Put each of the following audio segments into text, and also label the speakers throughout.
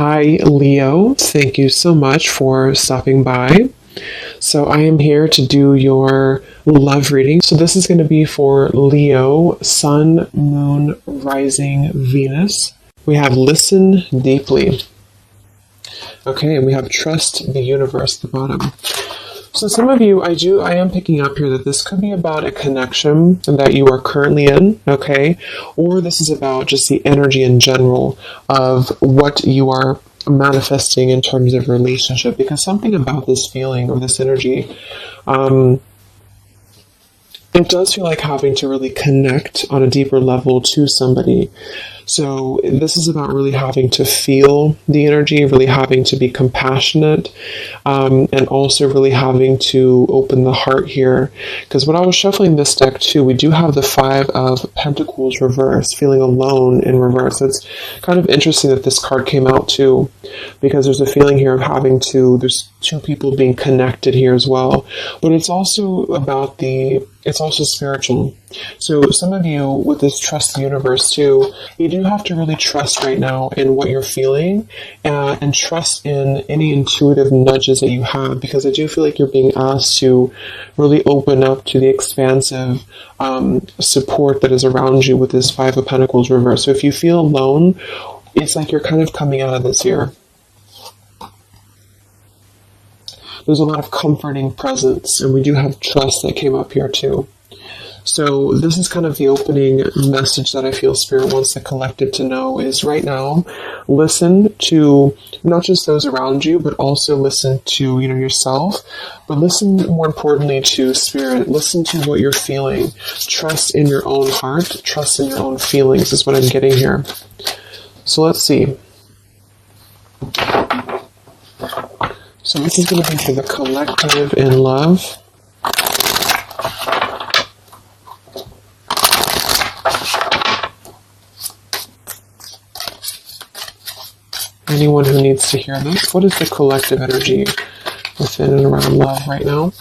Speaker 1: Hi, Leo. Thank you so much for stopping by. So, I am here to do your love reading. So, this is going to be for Leo, Sun, Moon, Rising, Venus. We have listen deeply. Okay, and we have trust the universe at the bottom. So some of you, I am picking up here that this could be about a connection that you are currently in, okay? Or this is about just the energy in general of what you are manifesting in terms of relationship, because something about this feeling or this energy, it does feel like having to really connect on a deeper level to somebody. So this is about really having to feel the energy, really having to be compassionate, and also really having to open the heart here. Because when I was shuffling this deck too, we do have the Five of Pentacles reversed, feeling alone in reverse. It's kind of interesting that this card came out too, because there's a feeling here of there's two people being connected here as well. But it's also about it's also spiritual. So some of you with this trust the universe too, you do have to really trust right now in what you're feeling, and trust in any intuitive nudges that you have, because I do feel like you're being asked to really open up to the expansive support that is around you with this Five of Pentacles reverse. So if you feel alone, it's like you're kind of coming out of this here. There's a lot of comforting presence, and we do have trust that came up here too. So this is kind of the opening message that I feel Spirit wants the collective to know is right now, listen to not just those around you, but also listen to, yourself, but listen more importantly to Spirit. Listen to what you're feeling. Trust in your own heart. Trust in your own feelings is what I'm getting here. So let's see. So this is going to be for the collective in love. Anyone who needs to hear this, what is the collective energy within and around love right now?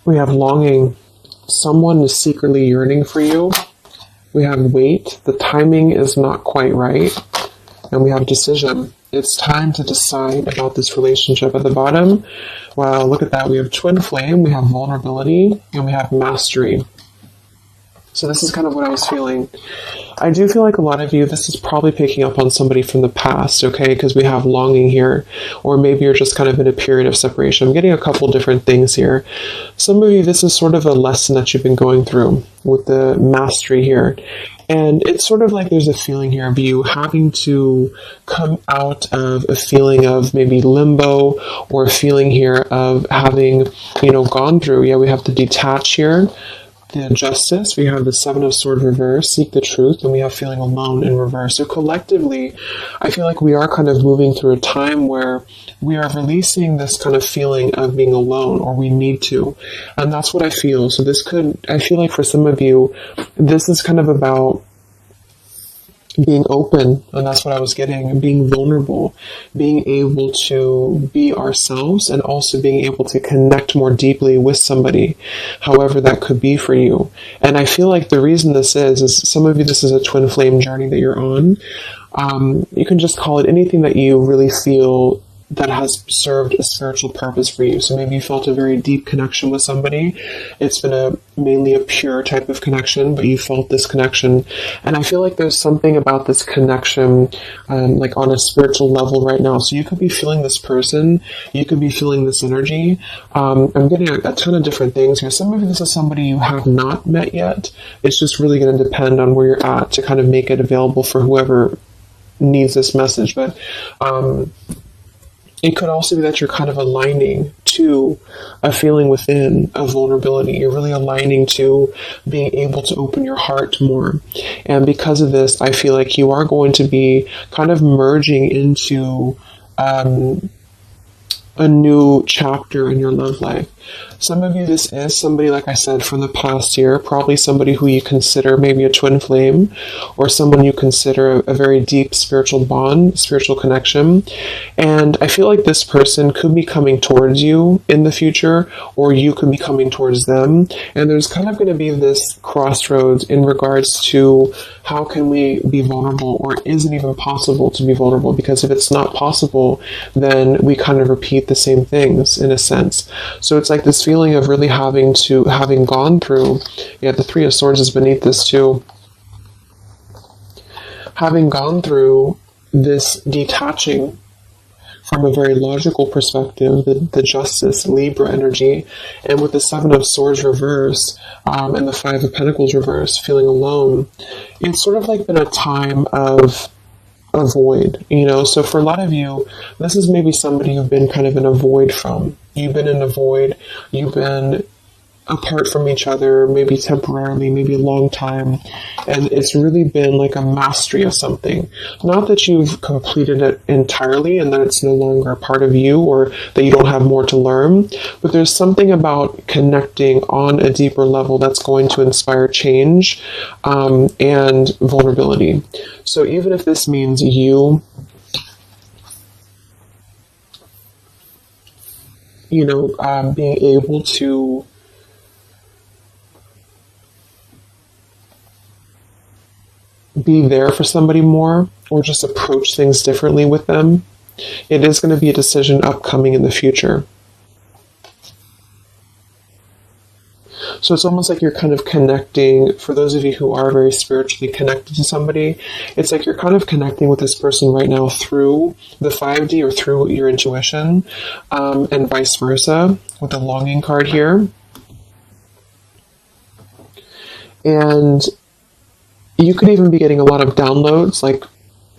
Speaker 1: We have longing. Someone is secretly yearning for you. We have wait. The timing is not quite right. And we have decision. It's time to decide about this relationship. At the bottom, well, look at that. We have twin flame, we have vulnerability, and we have mastery. So this is kind of what I was feeling. I do feel like a lot of you, this is probably picking up on somebody from the past, okay? Because we have longing here. Or maybe you're just kind of in a period of separation. I'm getting a couple different things here. Some of you, this is sort of a lesson that you've been going through with the mastery here. And it's sort of like there's a feeling here of you having to come out of a feeling of maybe limbo, or a feeling here of having, gone through. Yeah, we have the detach here, the justice, we have the Seven of Swords reverse, seek the truth, and we have feeling alone in reverse. So collectively, I feel like we are kind of moving through a time where we are releasing this kind of feeling of being alone, or we need to. And that's what I feel. So I feel like for some of you, this is kind of about being open, and that's what I was getting, being vulnerable, being able to be ourselves, and also being able to connect more deeply with somebody, however that could be for you. And I feel like the reason this is some of you, this is a twin flame journey that you're on. You can just call it anything that you really feel that has served a spiritual purpose for you. So maybe you felt a very deep connection with somebody. It's been mainly a pure type of connection, but you felt this connection. And I feel like there's something about this connection, like on a spiritual level right now. So you could be feeling this person, you could be feeling this energy. I'm getting a ton of different things here. Some of you, this is somebody you have not met yet. It's just really going to depend on where you're at to kind of make it available for whoever needs this message. But, it could also be that you're kind of aligning to a feeling within of vulnerability. You're really aligning to being able to open your heart more. And because of this, I feel like you are going to be kind of merging into a new chapter in your love life. Some of you, this is somebody, like I said, from the past year, probably somebody who you consider maybe a twin flame, or someone you consider a very deep spiritual bond, spiritual connection. And I feel like this person could be coming towards you in the future, or you could be coming towards them. And there's kind of going to be this crossroads in regards to how can we be vulnerable, or is it even possible to be vulnerable? Because if it's not possible, then we kind of repeat the same things in a sense. So it's like this feeling of really having gone through, the Three of Swords is beneath this too, having gone through this detaching from a very logical perspective, the Justice, Libra energy, and with the Seven of Swords reverse, and the Five of Pentacles reverse, feeling alone, it's sort of like been a time of a void, so for a lot of you, this is maybe somebody you've been kind of in a void from. You've been in a void, you've been apart from each other, maybe temporarily, maybe a long time, and it's really been like a mastery of something. Not that you've completed it entirely and that it's no longer a part of you, or that you don't have more to learn, but there's something about connecting on a deeper level that's going to inspire change and vulnerability. So even if this means you being able to be there for somebody more, or just approach things differently with them, it is going to be a decision upcoming in the future. So it's almost like you're kind of connecting, for those of you who are very spiritually connected to somebody, it's like you're kind of connecting with this person right now through the 5D or through your intuition, and vice versa with the longing card here. And you could even be getting a lot of downloads, like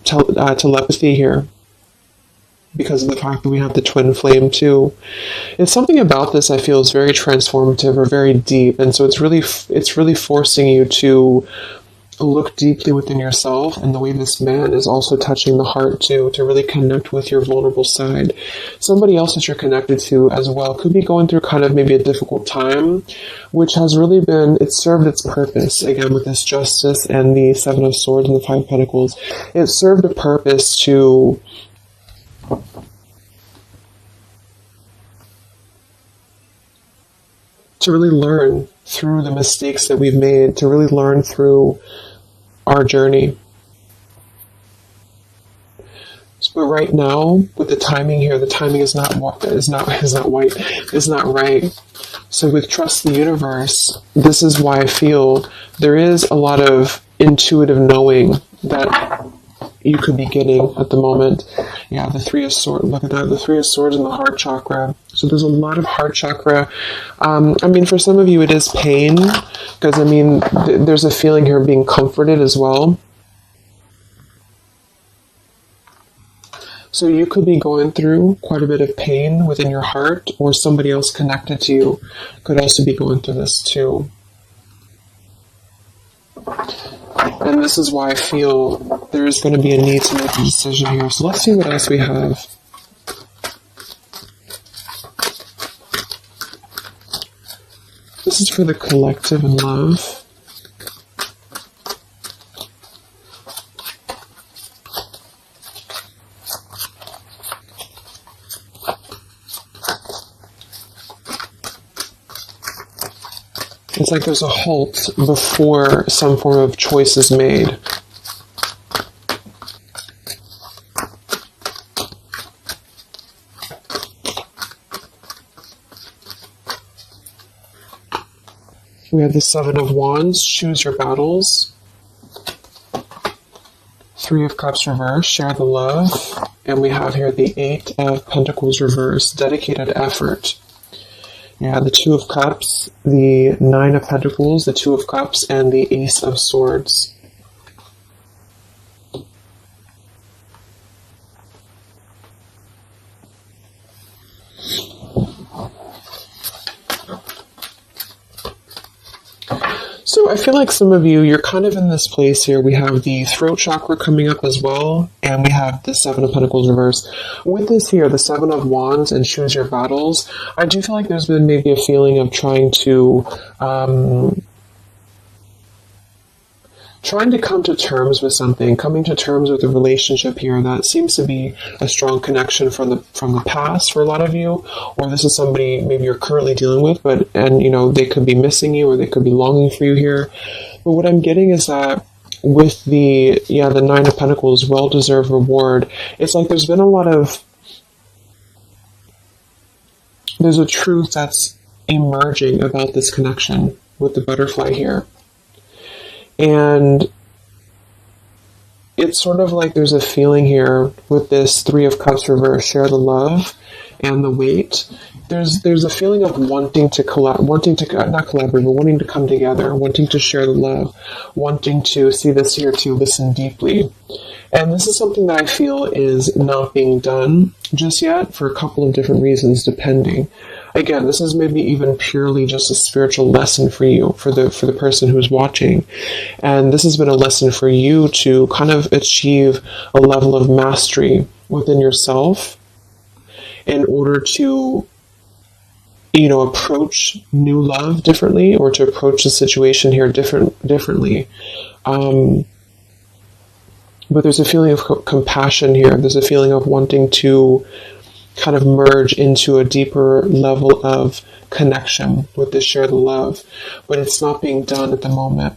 Speaker 1: telepathy here, because of the fact that we have the twin flame too. It's something about this I feel is very transformative or very deep, and so it's really forcing you to look deeply within yourself, and the way this man is also touching the heart too, to really connect with your vulnerable side. Somebody else that you're connected to as well could be going through kind of maybe a difficult time, which has really it's served its purpose. Again, with this Justice and the Seven of Swords and the Five of Pentacles, it served a purpose to really learn through the mistakes that we've made, to really learn through our journey. But right now, with the timing here, the timing is not right. So with Trust the Universe, this is why I feel there is a lot of intuitive knowing that you could be getting at the moment. Yeah, the Three of Swords, look at that, the Three of Swords and the heart chakra. So there's a lot of heart chakra. For some of you it is pain, because there's a feeling here of being comforted as well. So you could be going through quite a bit of pain within your heart, or somebody else connected to you could also be going through this too. And this is why I feel there is going to be a need to make a decision here. So let's see what else we have. This is for the collective and love. It's like there's a halt before some form of choice is made. We have the Seven of Wands, choose your battles. Three of Cups reverse, share the love. And we have here the Eight of Pentacles reverse, dedicated effort. Yeah, the Two of Cups, the Nine of Pentacles, the Two of Cups, and the Ace of Swords. So So I feel like some of you, you're kind of in this place here. We have the throat chakra coming up as well, and we have the Seven of Pentacles reverse. With this here, the Seven of Wands and choose your battles, I do feel like there's been maybe a feeling of trying to come to terms with something, coming to terms with a relationship here that seems to be a strong connection from the past for a lot of you, or this is somebody maybe you're currently dealing with, and they could be missing you or they could be longing for you here. But what I'm getting is that with the Nine of Pentacles, well-deserved reward, it's like there's a truth that's emerging about this connection with the butterfly here. And it's sort of like there's a feeling here with this Three of Cups reverse, share the love and the weight. There's a feeling of wanting to wanting to come together, wanting to share the love, wanting to see this here, to listen deeply. And this is something that I feel is not being done just yet for a couple of different reasons, depending. Again, this is maybe even purely just a spiritual lesson for you, for the person who's watching. And this has been a lesson for you to kind of achieve a level of mastery within yourself in order to, approach new love differently, or to approach the situation here differently. But there's a feeling of compassion here. There's a feeling of wanting to kind of merge into a deeper level of connection with this shared love, but it's not being done at the moment.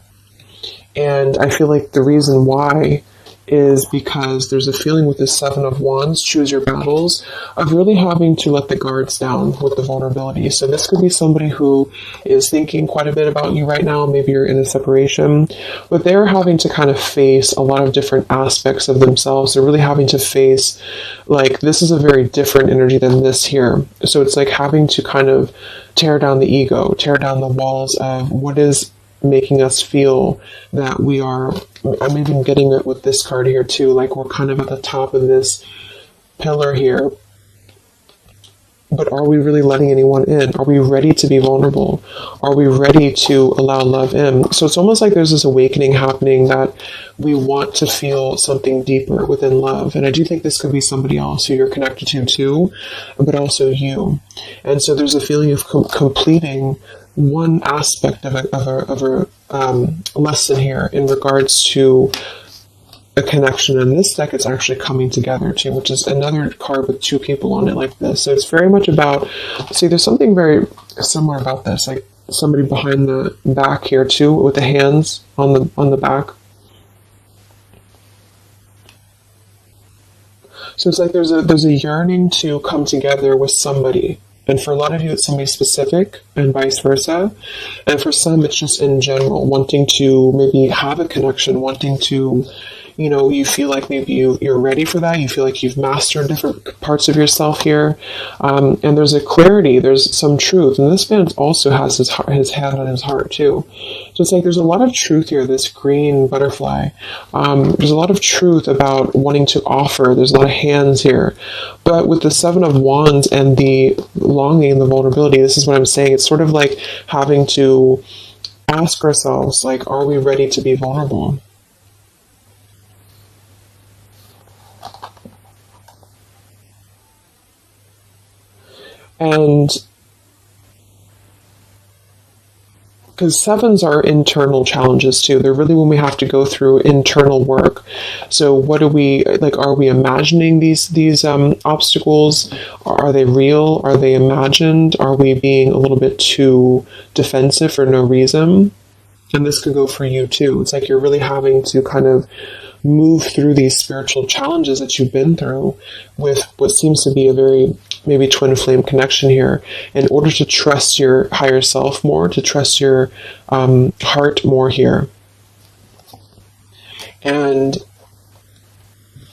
Speaker 1: And I feel like the reason why is because there's a feeling with the Seven of Wands, choose your battles, of really having to let the guards down with the vulnerability. So this could be somebody who is thinking quite a bit about you right now. Maybe you're in a separation, but they're having to kind of face a lot of different aspects of themselves. They're really having to face, like, this is a very different energy than this here. So it's like having to kind of tear down the ego, tear down the walls of what is making us feel that we are, I'm even getting it with this card here too, like we're kind of at the top of this pillar here, but are we really letting anyone in? Are we ready to be vulnerable? Are we ready to allow love in? So it's almost like there's this awakening happening that we want to feel something deeper within love. And I do think this could be somebody else who you're connected to too, but also you. And so there's a feeling of completing one aspect of a lesson here in regards to a connection. In this deck, it's actually coming together too, which is another card with two people on it like this. So it's very much about, see, there's something very similar about this, like somebody behind the back here too, with the hands on the back. So it's like there's a yearning to come together with somebody. And for a lot of you, it's somebody specific and vice versa. And for some, it's just in general, wanting to maybe have a connection, wanting to, you feel like maybe you're ready for that. You feel like you've mastered different parts of yourself here. And there's a clarity, there's some truth. And this man also has his hand on his heart too. So it's like there's a lot of truth here, this green butterfly. There's a lot of truth about wanting to offer. There's a lot of hands here. But with the Seven of Wands and the longing and the vulnerability, this is what I'm saying. It's sort of like having to ask ourselves, like, are we ready to be vulnerable? And because sevens are internal challenges too. They're really when we have to go through internal work. So what do we, like, are we imagining these obstacles? Are they real? Are they imagined? Are we being a little bit too defensive for no reason? And this could go for you too. It's like you're really having to kind of move through these spiritual challenges that you've been through with what seems to be a very maybe twin flame connection here, in order to trust your higher self more, to trust your heart more here. And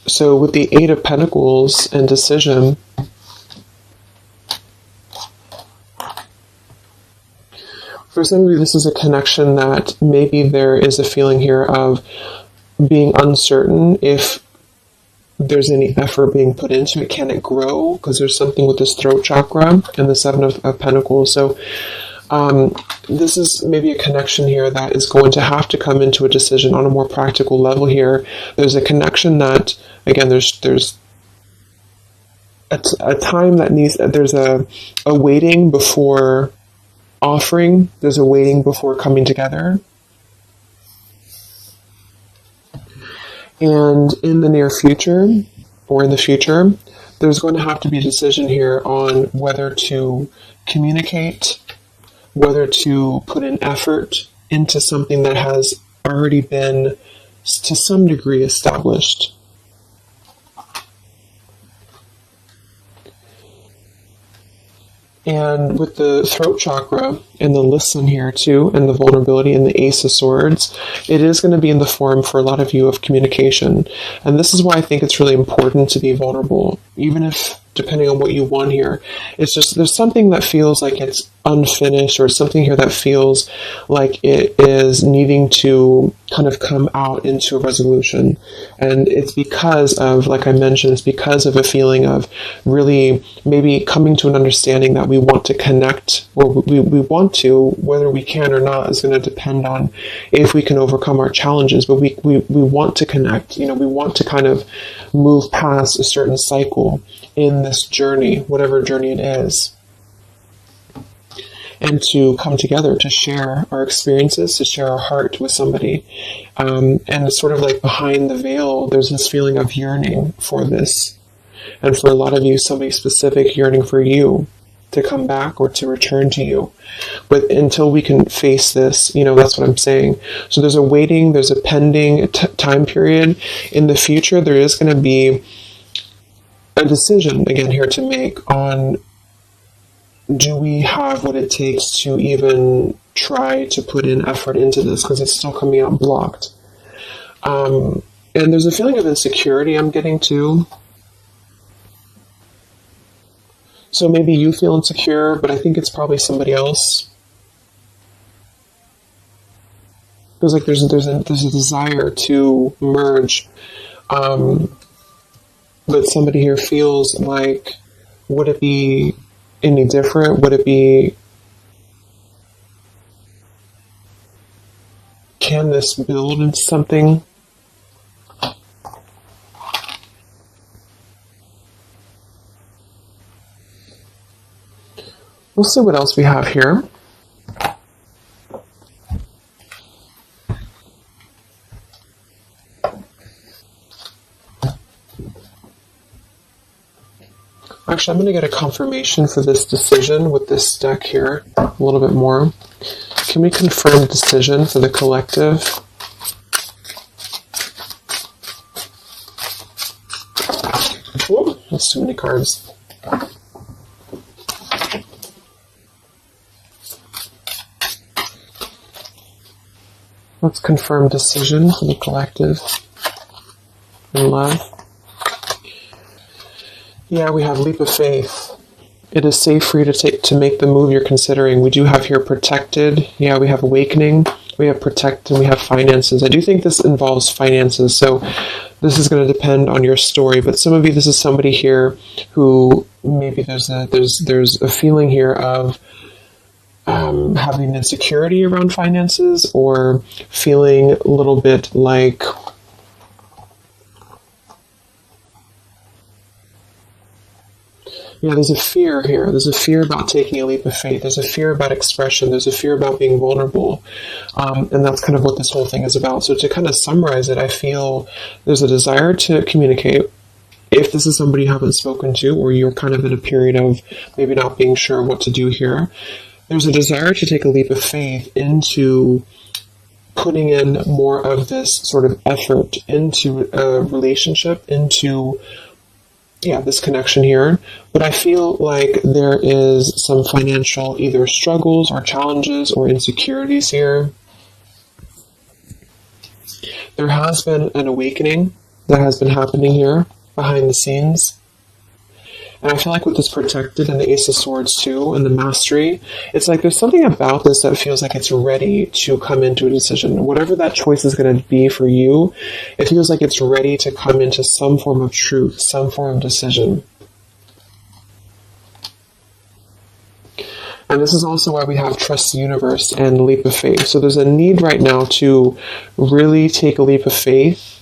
Speaker 1: so with the Eight of Pentacles and decision, for some of you, this is a connection that maybe there is a feeling here of being uncertain if there's any effort being put into it. Can it grow? Because there's something with this throat chakra and the Seven of Pentacles. So This is maybe a connection here that is going to have to come into a decision on a more practical level here. There's a connection that, again, there's a time that needs, there's a waiting before offering, there's a waiting before coming together. And in the near future, or in the future, there's going to have to be a decision here on whether to communicate, whether to put an effort into something that has already been, to some degree, established. And with the throat chakra and the listen here too, and the vulnerability and the Ace of Swords, it is going to be in the form for a lot of you of communication. And this is why I think it's really important to be vulnerable, even if, depending on what you want here, it's just, there's something that feels like it's unfinished, or something here that feels like it is needing to kind of come out into a resolution. And it's because of, like I mentioned, it's because of a feeling of really maybe coming to an understanding that we want to connect, or we want to, whether we can or not is going to depend on if we can overcome our challenges, but we want to connect. We want to kind of move past a certain cycle in this journey, whatever journey it is, and to come together to share our experiences, to share our heart with somebody. And it's sort of like behind the veil, there's this feeling of yearning for this. And for a lot of you, somebody specific yearning for you to come back or to return to you. But until we can face this, that's what I'm saying. So there's a waiting, there's a pending time period. In the future, there is going to be a decision, again, here to make on, do we have what it takes to even try to put in effort into this, because it's still coming out blocked. And there's a feeling of insecurity I'm getting too. So maybe you feel insecure, but I think it's probably somebody else. Feels like there's a desire to merge, but somebody here feels like, would it be any different? Would it be, can this build into something? We'll see what else we have here. Actually, I'm going to get a confirmation for this decision with this deck here a little bit more. Can we confirm the decision for the collective? Oh, that's too many cards. Let's confirm decision for the collective in love. Yeah, we have leap of faith. It is safe for you to make the move you're considering. We do have here protected. Yeah, we have awakening. We have protect, and we have finances. I do think this involves finances, so this is going to depend on your story. But some of you, this is somebody here who maybe there's a feeling here of having insecurity around finances, or feeling a little bit like there's a fear here. There's a fear about taking a leap of faith. There's a fear about expression. There's a fear about being vulnerable. And that's kind of what this whole thing is about. So to kind of summarize it, I feel there's a desire to communicate. If this is somebody you haven't spoken to, or you're kind of in a period of maybe not being sure what to do here, there's a desire to take a leap of faith into putting in more of this sort of effort into a relationship, into this connection here. But I feel like there is some financial either struggles or challenges or insecurities here. There has been an awakening that has been happening here behind the scenes. And I feel like with this protected and the Ace of Swords too, and the mastery, it's like there's something about this that feels like it's ready to come into a decision. Whatever that choice is going to be for you, it feels like it's ready to come into some form of truth, some form of decision. And this is also why we have trust the universe and leap of faith. So there's a need right now to really take a leap of faith.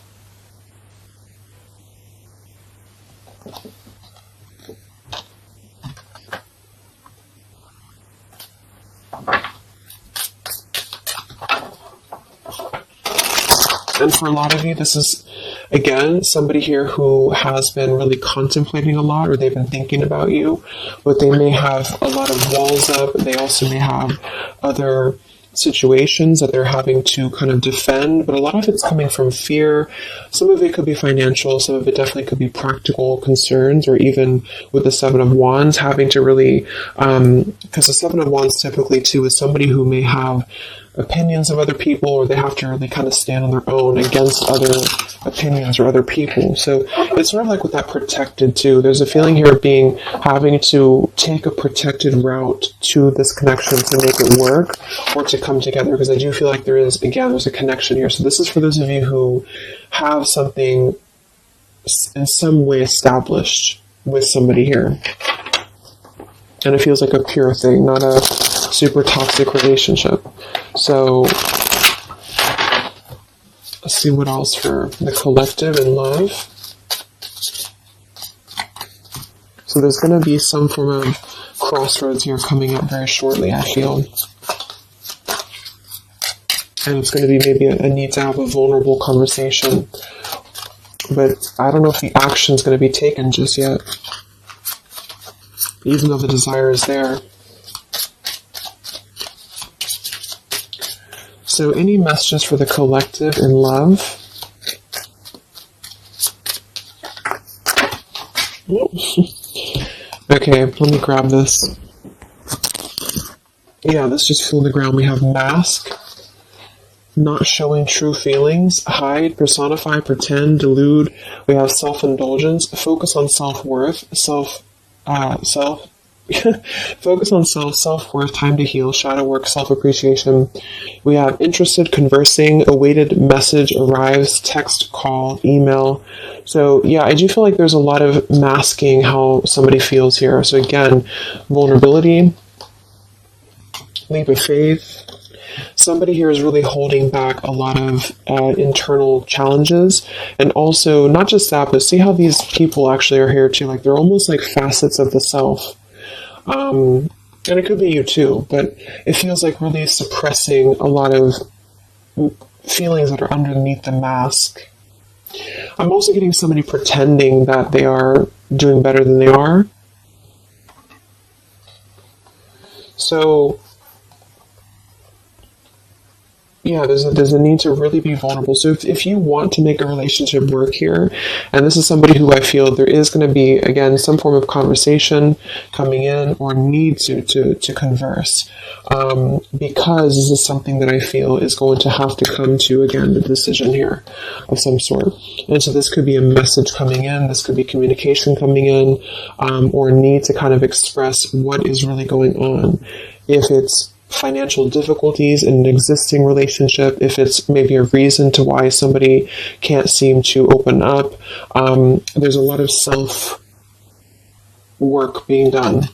Speaker 1: And for a lot of you, this is, again, somebody here who has been really contemplating a lot, or they've been thinking about you, but they may have a lot of walls up. They also may have other situations that they're having to kind of defend, but a lot of it's coming from fear. Some of it could be financial, some of it definitely could be practical concerns, or even with the Seven of Wands, having to really, because the Seven of Wands typically too is somebody who may have opinions of other people, or they have to really kind of stand on their own against other opinions or other people. So it's sort of like with that protected too. There's a feeling here of having to take a protected route to this connection to make it work or to come together, because I do feel like there's a connection here. So this is for those of you who have something in some way established with somebody here. And it feels like a pure thing, not a super toxic relationship. So let's see what else for the collective and love. So there's going to be some form of crossroads here coming up very shortly, I feel. And it's going to be maybe a need to have a vulnerable conversation. But I don't know if the action's going to be taken just yet, even though the desire is there. So any messages for the collective in love? Okay, let me grab this. Yeah, let's just feel the ground. We have mask, not showing true feelings, hide, personify, pretend, delude. We have self-indulgence, focus on self-worth, focus on self-worth, time to heal, shadow work, self-appreciation. We have interested, conversing, awaited message arrives, text, call, email. So yeah, I do feel like there's a lot of masking how somebody feels here. So again, vulnerability, leap of faith. Somebody here is really holding back a lot of internal challenges. And also, not just that, but see how these people actually are here too. Like they're almost like facets of the self. And it could be you too, but it feels like really suppressing a lot of feelings that are underneath the mask. I'm also getting somebody pretending that they are doing better than they are. So yeah, there's a need to really be vulnerable. So if you want to make a relationship work here, and this is somebody who I feel there is going to be, again, some form of conversation coming in or need to converse, because this is something that I feel is going to have to come to, again, the decision here of some sort. And so this could be a message coming in, this could be communication coming in, or a need to kind of express what is really going on. If it's financial difficulties in an existing relationship, if it's maybe a reason to why somebody can't seem to open up, there's a lot of self-work being done.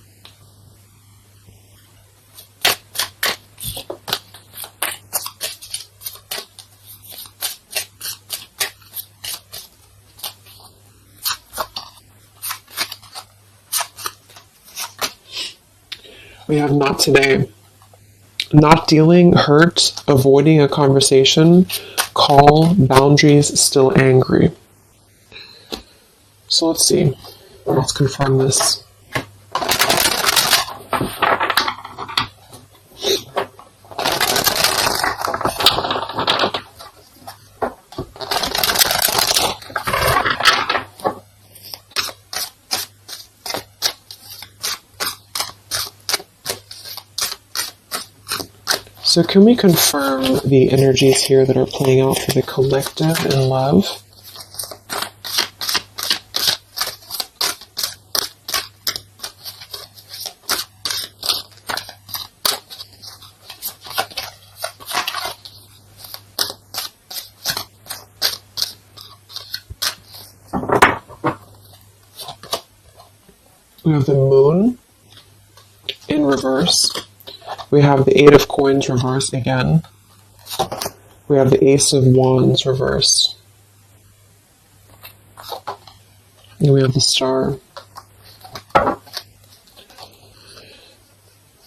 Speaker 1: We have not today. Not dealing, hurt, avoiding a conversation, call, boundaries, still angry. So let's see. Let's confirm this. So can we confirm the energies here that are playing out for the collective in love? We have the moon in reverse. We have the Eight of Coins reversed again. We have the Ace of Wands reversed. And we have the Star.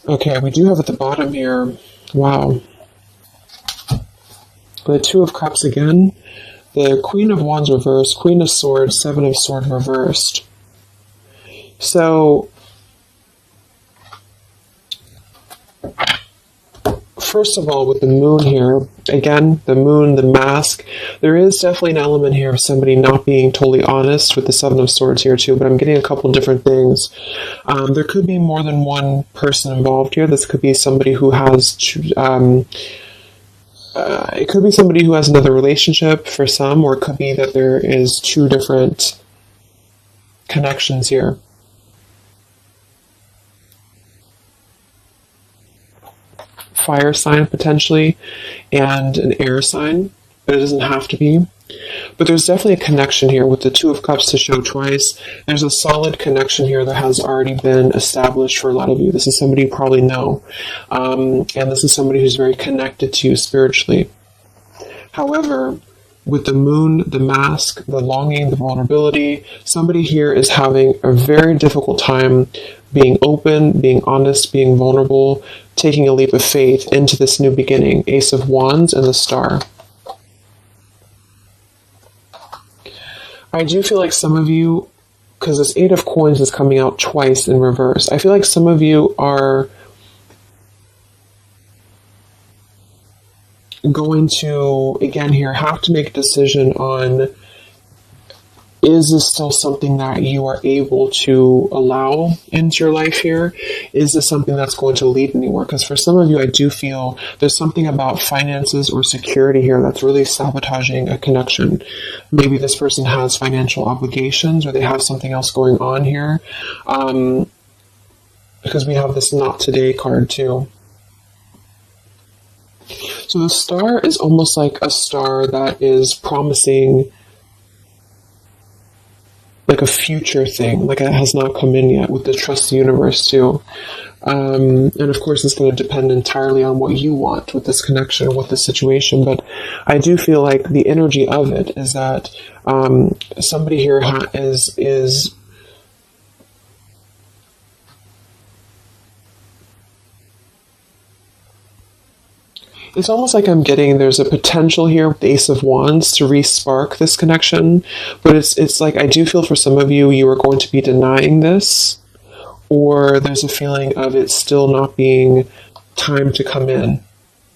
Speaker 1: Okay, we do have at the bottom here, wow, the Two of Cups again, the Queen of Wands reversed, Queen of Swords, Seven of Swords reversed. So, first of all, with the Moon here, again, the Moon, the mask, there is definitely an element here of somebody not being totally honest with the Seven of Swords here too, but I'm getting a couple different things. There could be more than one person involved here. This could be somebody who has, it could be somebody who has another relationship for some, or it could be that there is two different connections here. Fire sign potentially, and an air sign, but it doesn't have to be. But there's definitely a connection here with the Two of Cups to show twice. There's a solid connection here that has already been established for a lot of you. This is somebody you probably know. And this is somebody who's very connected to you spiritually. However, with the Moon, the mask, the longing, the vulnerability, somebody here is having a very difficult time being open, being honest, being vulnerable, taking a leap of faith into this new beginning. Ace of Wands and the Star. I do feel like some of you, because this Eight of Coins is coming out twice in reverse, I feel like some of you are going to, again here, have to make a decision on, is this still something that you are able to allow into your life here? Is this something that's going to lead anywhere? Because for some of you, I do feel there's something about finances or security here that's really sabotaging a connection. Maybe this person has financial obligations, or they have something else going on here. Because we have this Not Today card too. So the Star is almost like a star that is promising like a future thing, like it has not come in yet, with the Trust the Universe too. And of course, it's going to depend entirely on what you want with this connection, with this situation. But I do feel like the energy of it is that somebody here is it's almost like I'm getting there's a potential here with the Ace of Wands to re-spark this connection, but it's like I do feel for some of you, you are going to be denying this, or there's a feeling of it still not being time to come in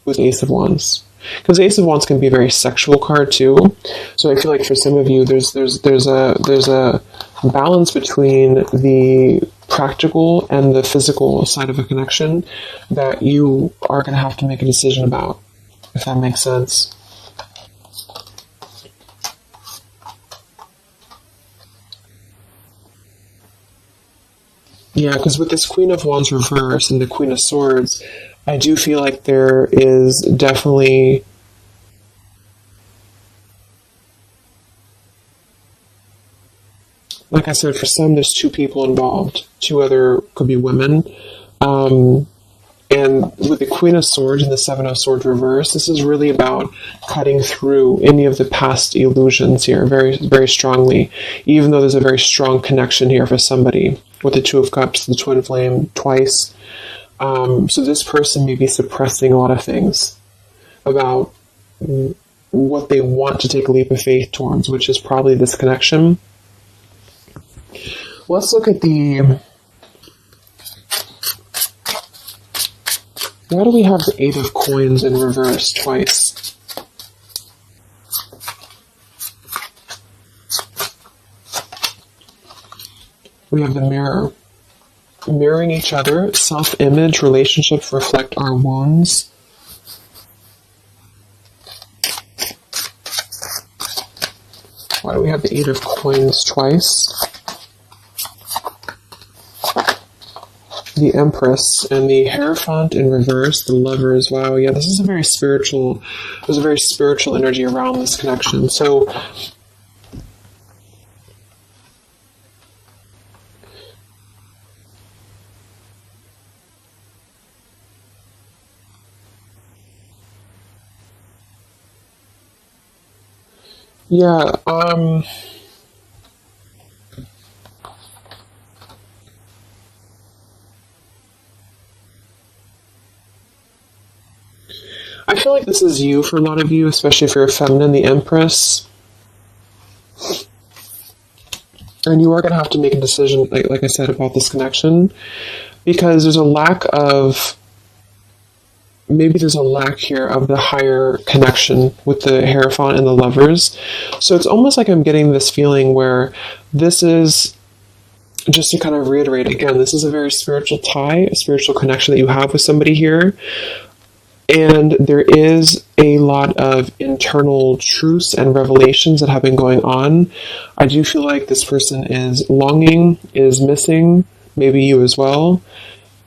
Speaker 1: with Ace of Wands. Because Ace of Wands can be a very sexual card too, so I feel like for some of you, there's a balance between the practical and the physical side of a connection that you are going to have to make a decision about, if that makes sense. Yeah, because with this Queen of Wands reverse and the Queen of Swords, I do feel like there is definitely like I said, for some, there's two people involved. Two other could be women. And with the Queen of Swords and the Seven of Swords reverse, this is really about cutting through any of the past illusions here very, very strongly, even though there's a very strong connection here for somebody with the Two of Cups, the Twin Flame twice. So this person may be suppressing a lot of things about what they want to take a leap of faith towards, which is probably this connection. Let's look at why do we have the Eight of Coins in reverse twice? We have the Mirror. Mirroring each other, self-image, relationships reflect our wounds. Why do we have the Eight of Coins twice? The Empress and the Hierophant in reverse, the Lovers. Wow, yeah, this is a very spiritual, there's a very spiritual energy around this connection. So, Yeah, I feel like this is you for a lot of you, especially if you're a feminine, the Empress. And you are going to have to make a decision, like I said, about this connection, because there's a lack of, maybe there's a lack here of the higher connection with the Hierophant and the Lovers. So it's almost like I'm getting this feeling where this is, just to kind of reiterate again, this is a very spiritual tie, a spiritual connection that you have with somebody here. And there is a lot of internal truths and revelations that have been going on. I do feel like this person is longing, is missing, maybe you as well.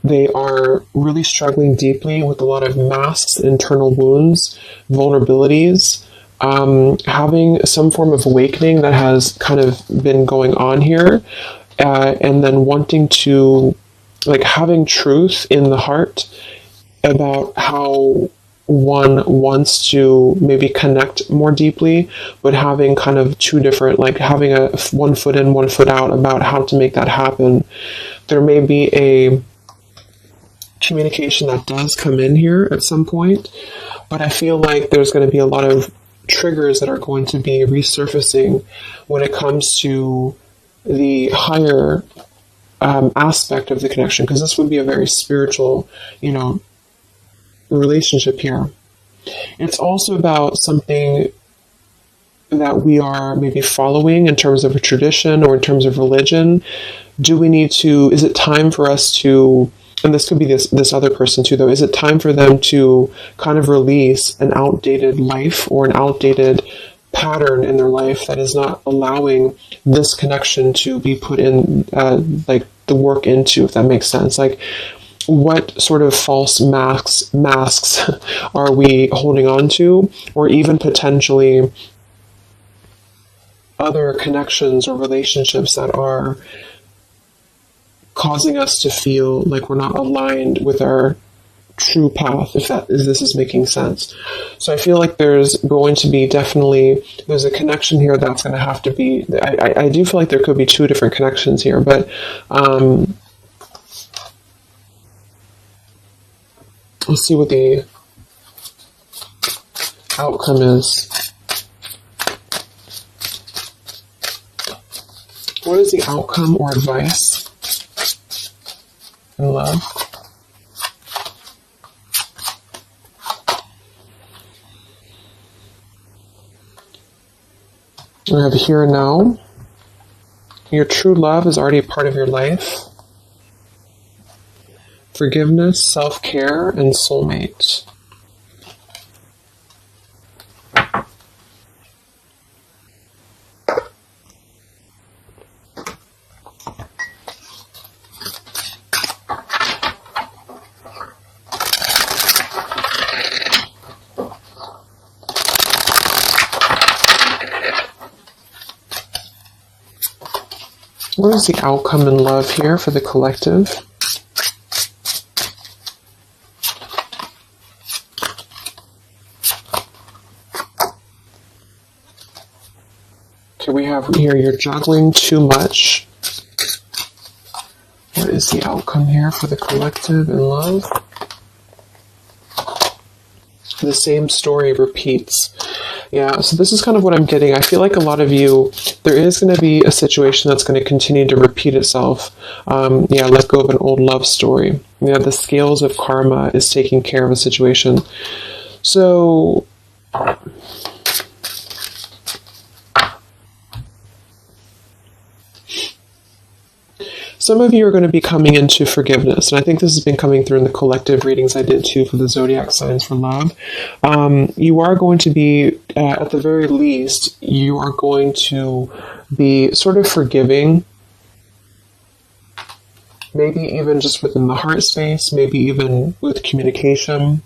Speaker 1: They are really struggling deeply with a lot of masks, internal wounds, vulnerabilities, having some form of awakening that has kind of been going on here, and then wanting to, like, having truth in the heart about how one wants to maybe connect more deeply, but having kind of two different, like having a 1 foot in, 1 foot out about how to make that happen. There may be a communication that does come in here at some point, but I feel like there's going to be a lot of triggers that are going to be resurfacing when it comes to the higher aspect of the connection, because this would be a very spiritual, relationship here. It's also about something that we are maybe following in terms of a tradition or in terms of religion. Is it time for us to, and this could be this other person too though, is it time for them to kind of release an outdated life or an outdated pattern in their life that is not allowing this connection to be put in, like the work into, if that makes sense? Like, what sort of false masks are we holding on to, or even potentially other connections or relationships that are causing us to feel like we're not aligned with our true path, if this is making sense. So I feel like there's going to be there's a connection here that's going to have to be, I do feel like there could be two different connections here, but let's see what the outcome is. What is the outcome or advice in love? We have here and now. Your true love is already a part of your life. Forgiveness, self-care, and soulmate. What is the outcome in love here for the collective? Okay, we have here, you're juggling too much. What is the outcome here for the collective in love? The same story repeats. Yeah, so this is kind of what I'm getting. I feel like a lot of you, there is going to be a situation that's going to continue to repeat itself. Let go of an old love story. Yeah, the scales of karma is taking care of a situation. So some of you are going to be coming into forgiveness, and I think this has been coming through in the collective readings I did too for the zodiac signs for love. You are going to be, at the very least, you are going to be sort of forgiving, maybe even just within the heart space, maybe even with communication.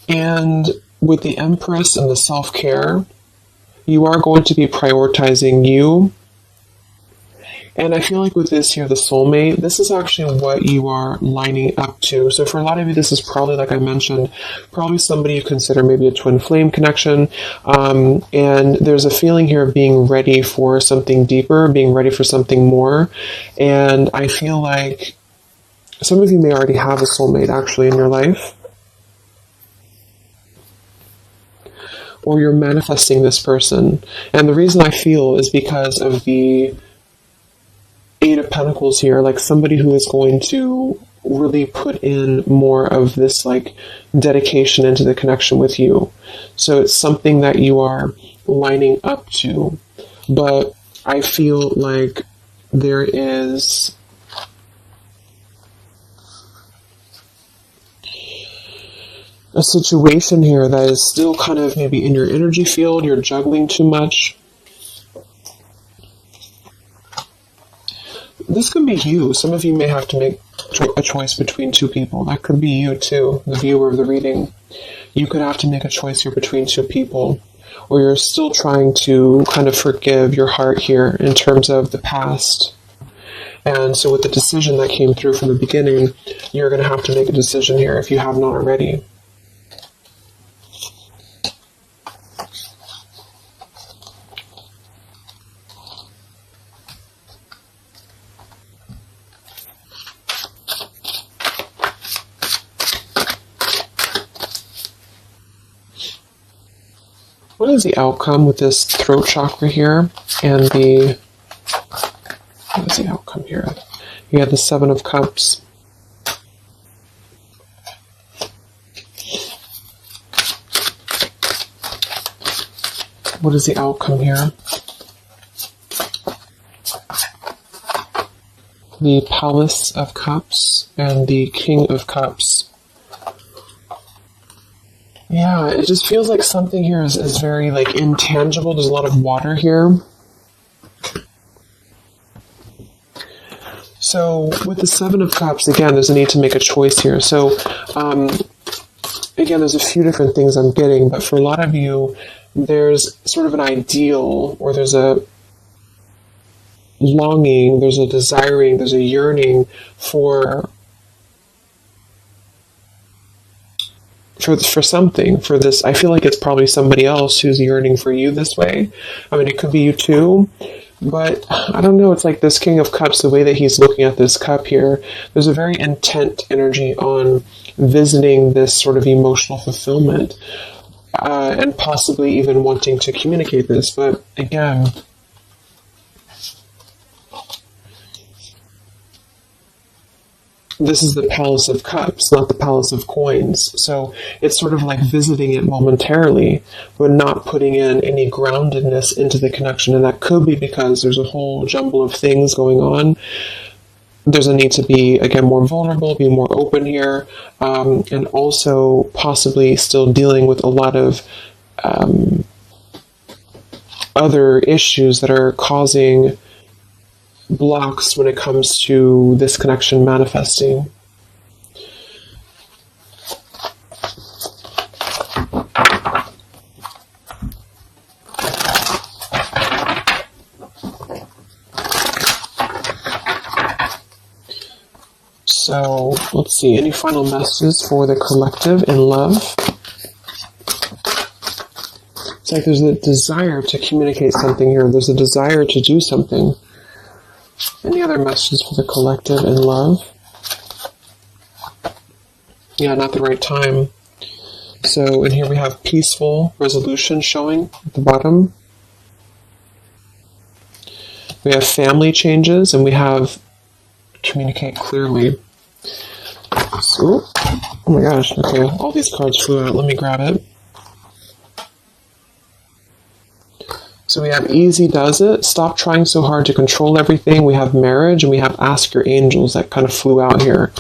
Speaker 1: And with the Empress and the self-care, you are going to be prioritizing you And I feel like with this here, the soulmate, this is actually what you are lining up to. So for a lot of you, this is probably, like I mentioned, probably somebody you consider maybe a twin flame connection. And there's a feeling here of being ready for something deeper, being ready for something more. And I feel like some of you may already have a soulmate actually in your life. Or you're manifesting this person. And the reason I feel is because of the Eight of Pentacles here, like somebody who is going to really put in more of this like dedication into the connection with you. So it's something that you are lining up to. But I feel like there is a situation here that is still kind of maybe in your energy field, you're juggling too much. This could be you. Some of you may have to make a choice between two people. That could be you too, the viewer of the reading. You could have to make a choice here between two people, or you're still trying to kind of forgive your heart here in terms of the past. And so with the decision that came through from the beginning, you're going to have to make a decision here if you have not already. What is the outcome with this throat chakra here and what is the outcome here? You have the Seven of Cups. What is the outcome here? The Palace of Cups and the King of Cups. Yeah, it just feels like something here is very like intangible. There's a lot of water here. So with the Seven of Cups, again, there's a need to make a choice here. So again, there's a few different things I'm getting, but for a lot of you, there's sort of an ideal, or there's a longing, there's a desiring, there's a yearning for something, for this. I feel like it's probably somebody else who's yearning for you this way. I mean, it could be you too, but I don't know. It's like this King of Cups, the way that he's looking at this cup here, there's a very intent energy on visiting this sort of emotional fulfillment, and possibly even wanting to communicate this. But again, this is the Palace of Cups, not the Palace of Coins. So it's sort of like visiting it momentarily, but not putting in any groundedness into the connection. And that could be because there's a whole jumble of things going on. There's a need to be, again, more vulnerable, be more open here, and also possibly still dealing with a lot of other issues that are causing blocks when it comes to this connection manifesting. So let's see, any final messages for the collective in love? It's like there's a desire to communicate something here. There's a desire to do something. Any other messages for the collective in love? Yeah, not the right time. So in here we have peaceful resolution showing at the bottom. We have family changes, and we have communicate clearly. So, oh my gosh, okay, all these cards flew out. Let me grab it. So we have easy does it, stop trying so hard to control everything. We have marriage, and we have ask your angels that kind of flew out here.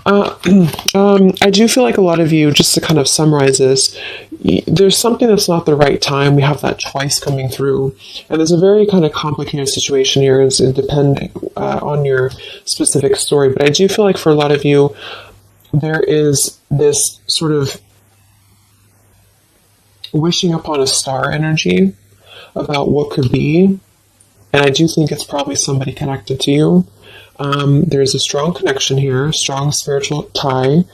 Speaker 1: I do feel like a lot of you, just to kind of summarize this, there's something that's not the right time. We have that twice coming through. And there's a very kind of complicated situation here. It's depending on your specific story. But I do feel like for a lot of you, there is this sort of wishing upon a star energy about what could be. And I do think it's probably somebody connected to you. There's a strong connection here, strong spiritual tie.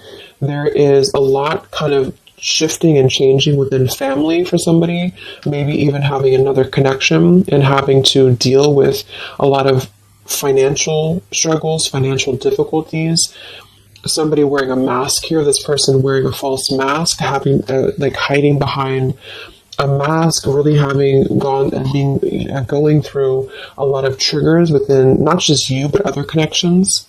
Speaker 1: There is a lot kind of shifting and changing within family for somebody, maybe even having another connection and having to deal with a lot of financial struggles, financial difficulties. Somebody wearing a mask here, this person wearing a false mask, having like hiding behind a mask, really having gone and being going through a lot of triggers within not just you but other connections.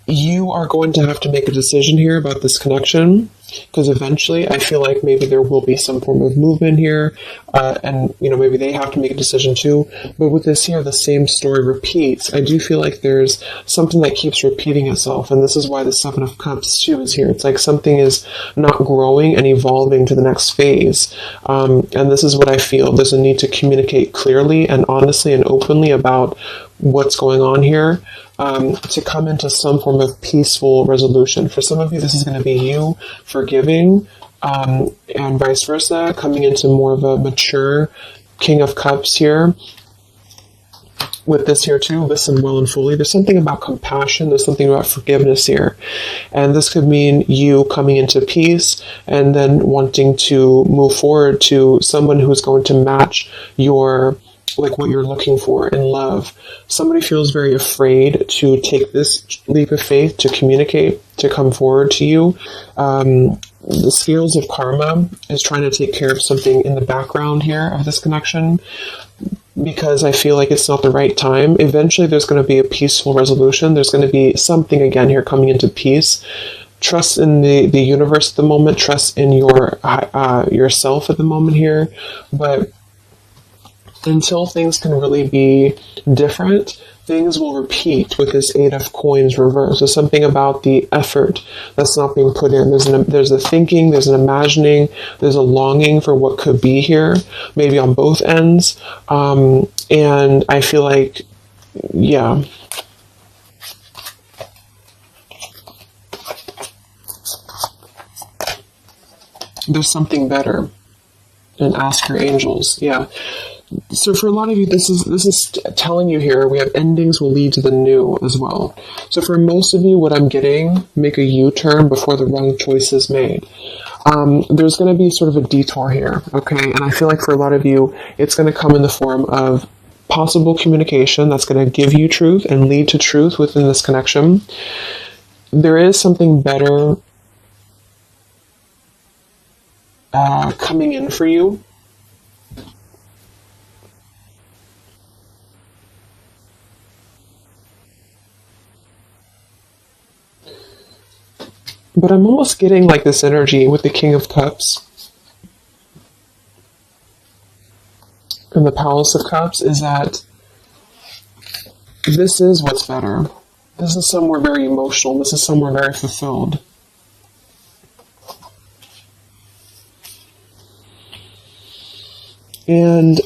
Speaker 1: You are going to have to make a decision here about this connection, because eventually I feel like maybe there will be some form of movement here, and maybe they have to make a decision too. But with this here, the same story repeats. I do feel like there's something that keeps repeating itself, and this is why the Seven of Cups too is here. It's like something is not growing and evolving to the next phase, and this is what I feel. There's a need to communicate clearly and honestly and openly about what's going on here, to come into some form of peaceful resolution. For some of you, this is going to be you forgiving, and vice versa, coming into more of a mature King of Cups here. With this here too, listen well and fully. There's something about compassion. There's something about forgiveness here. And this could mean you coming into peace and then wanting to move forward to someone who's going to match your what you're looking for in love. Somebody feels very afraid to take this leap of faith, to communicate, to come forward to you. The scales of karma is trying to take care of something in the background here of this connection, because I feel like it's not the right time. Eventually there's going to be a peaceful resolution. There's going to be something again here coming into peace. Trust in the universe at the moment. Trust in yourself at the moment here. But until things can really be different, things will repeat with this Eight of Coins reverse. There's something about the effort that's not being put in. There's a thinking, there's an imagining, there's a longing for what could be here, maybe on both ends. And I feel like, yeah. There's something better. And ask your angels. Yeah. So for a lot of you, this is telling you here, we have endings will lead to the new as well. So for most of you, what I'm getting, make a U-turn before the wrong choice is made. There's going to be sort of a detour here, okay? And I feel like for a lot of you, it's going to come in the form of possible communication that's going to give you truth and lead to truth within this connection. There is something better coming in for you. But I'm almost getting like this energy with the King of Cups and the Palace of Cups is that this is what's better. This is somewhere very emotional. This is somewhere very fulfilled. And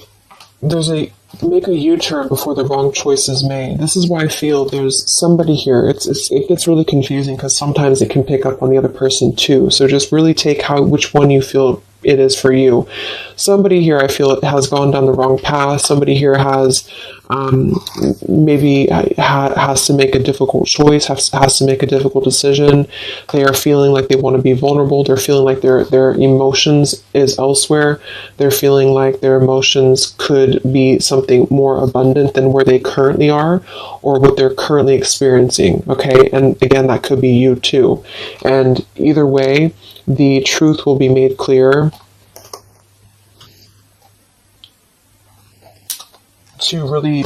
Speaker 1: make a U-turn before the wrong choice is made. This is why I feel there's somebody here. It gets really confusing because sometimes it can pick up on the other person too. So just really take which one you feel it is for you. Somebody here, I feel, it has gone down the wrong path. Somebody here has maybe has to make a difficult choice, has to make a difficult decision. They are feeling like they want to be vulnerable. They're feeling like their emotions is elsewhere. They're feeling like their emotions could be something more abundant than where they currently are or what they're currently experiencing. Okay, and again, that could be you too. And either way, the truth will be made clear to really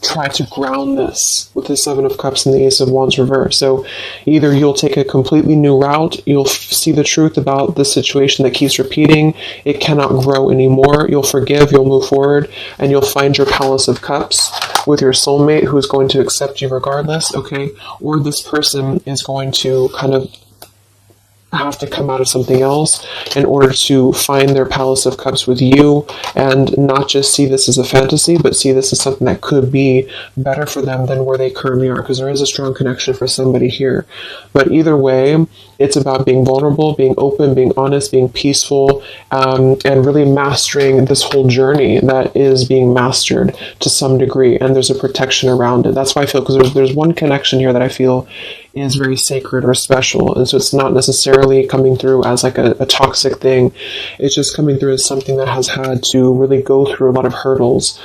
Speaker 1: try to ground this with the Seven of Cups and the Ace of Wands reverse. So either you'll take a completely new route, you'll see the truth about the situation that keeps repeating, it cannot grow anymore, you'll forgive, you'll move forward, and you'll find your Palace of Cups with your soulmate who's going to accept you regardless, okay? Or this person is going to kind of have to come out of something else in order to find their Palace of Cups with you, and not just see this as a fantasy, but see this as something that could be better for them than where they currently are, because there is a strong connection for somebody here. But either way, it's about being vulnerable, being open, being honest, being peaceful, and really mastering this whole journey that is being mastered to some degree, and there's a protection around it. That's why I feel, because there's one connection here that I feel is very sacred or special, and so it's not necessarily coming through as like a toxic thing. It's just coming through as something that has had to really go through a lot of hurdles.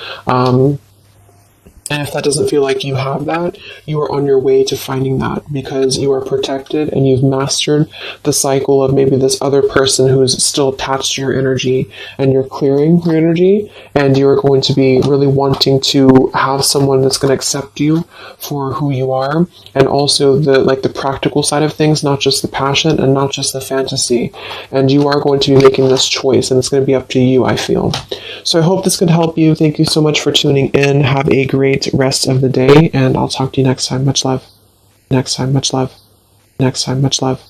Speaker 1: And if that doesn't feel like you have that, you are on your way to finding that, because you are protected and you've mastered the cycle of maybe this other person who's still attached to your energy, and you're clearing your energy, and you're going to be really wanting to have someone that's going to accept you for who you are, and also the practical side of things, not just the passion and not just the fantasy. And you are going to be making this choice, and it's going to be up to you, I feel. So I hope this can help you. Thank you so much for tuning in. Have a great rest of the day, and I'll talk to you next time. Much love. Next time, much love. Next time, much love.